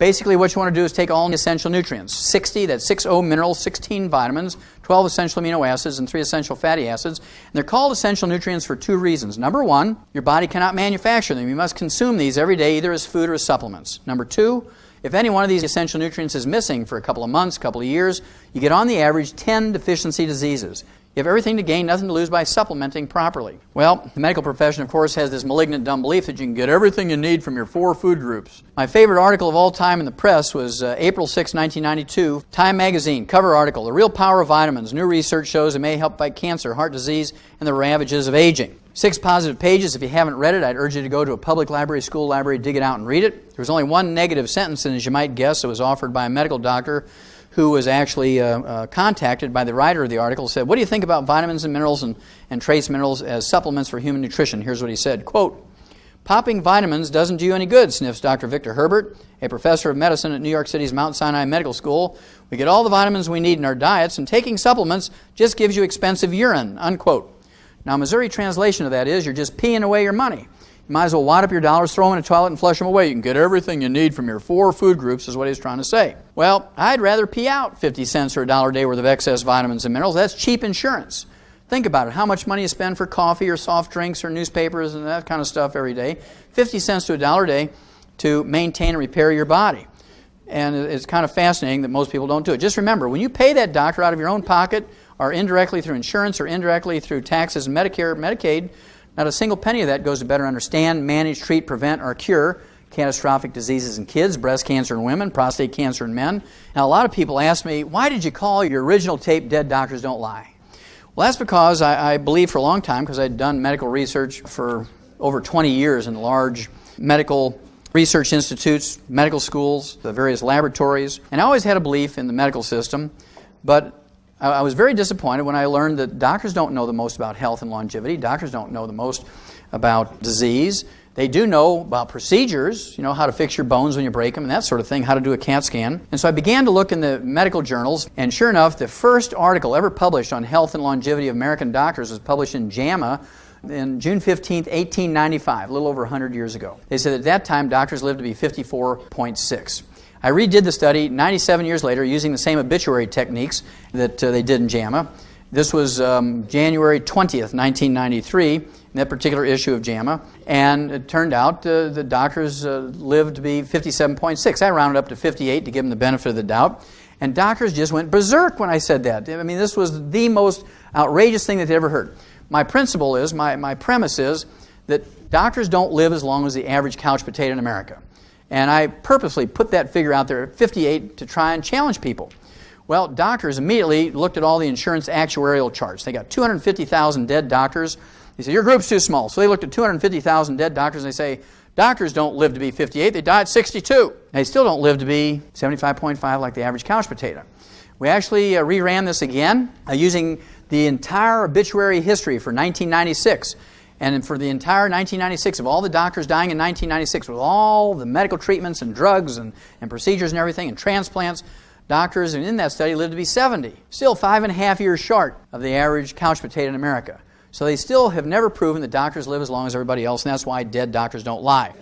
Basically, what you want to do is take all the essential nutrients. 60, that's 60 minerals, 16 vitamins, 12 essential amino acids, and 3 essential fatty acids. And they're called essential nutrients for 2 reasons. Number 1, your body cannot manufacture them. You must consume these every day, either as food or as supplements. Number 2, if any one of these essential nutrients is missing for a couple of months, couple of years, you get on the average 10 deficiency diseases. You have everything to gain, nothing to lose by supplementing properly. Well, the medical profession, of course, has this malignant, dumb belief that you can get everything you need from your 4 food groups. My favorite article of all time in the press was April 6, 1992, Time magazine, cover article, The Real Power of Vitamins. New research shows it may help fight cancer, heart disease, and the ravages of aging. 6 positive pages. If you haven't read it, I'd urge you to go to a public library, school library, dig it out and read it. There was only one negative sentence, and as you might guess, it was offered by a medical doctor who was actually contacted by the writer of the article, said, "What do you think about vitamins and minerals and trace minerals as supplements for human nutrition?" Here's what he said, quote, "Popping vitamins doesn't do you any good," sniffs Dr. Victor Herbert, a professor of medicine at New York City's Mount Sinai Medical School. "We get all the vitamins we need in our diets, and taking supplements just gives you expensive urine," unquote. Now, Missouri translation of that is, you're just peeing away your money. You might as well wad up your dollars, throw them in a toilet, and flush them away. You can get everything you need from your 4 food groups, is what he's trying to say. Well, I'd rather pee out 50 cents or $1 a day worth of excess vitamins and minerals. That's cheap insurance. Think about it. How much money you spend for coffee or soft drinks or newspapers and that kind of stuff every day. 50 cents to $1 a day to maintain and repair your body. And it's kind of fascinating that most people don't do it. Just remember, when you pay that doctor out of your own pocket or indirectly through insurance or indirectly through taxes and Medicare, Medicaid, not a single penny of that goes to better understand, manage, treat, prevent, or cure catastrophic diseases in kids, breast cancer in women, prostate cancer in men. Now, a lot of people ask me, why did you call your original tape Dead Doctors Don't Lie? Well, that's because I believe for a long time, because I'd done medical research for over 20 years in large medical research institutes, medical schools, the various laboratories, and I always had a belief in the medical system, but I was very disappointed when I learned that doctors don't know the most about health and longevity. Doctors don't know the most about disease. They do know about procedures, how to fix your bones when you break them and that sort of thing, how to do a CAT scan. And so I began to look in the medical journals, and sure enough, the first article ever published on health and longevity of American doctors was published in JAMA in June 15, 1895, a little over 100 years ago. They said at that time doctors lived to be 54.6. I redid the study 97 years later using the same obituary techniques that they did in JAMA. This was January 20th, 1993, in that particular issue of JAMA, and it turned out the doctors lived to be 57.6. I rounded up to 58 to give them the benefit of the doubt, and doctors just went berserk when I said that. I mean, this was the most outrageous thing that they'd ever heard. My principle is, my premise is, that doctors don't live as long as the average couch potato in America. And I purposely put that figure out there at 58 to try and challenge people. Well, doctors immediately looked at all the insurance actuarial charts. They got 250,000 dead doctors. They said, your group's too small. So they looked at 250,000 dead doctors and they say, doctors don't live to be 58, they die at 62. They still don't live to be 75.5 like the average couch potato. We actually reran this again using the entire obituary history for 1996. And for the entire 1996, of all the doctors dying in 1996, with all the medical treatments and drugs and procedures and everything and transplants, doctors in that study lived to be 70. Still 5.5 years short of the average couch potato in America. So they still have never proven that doctors live as long as everybody else, and that's why dead doctors don't lie.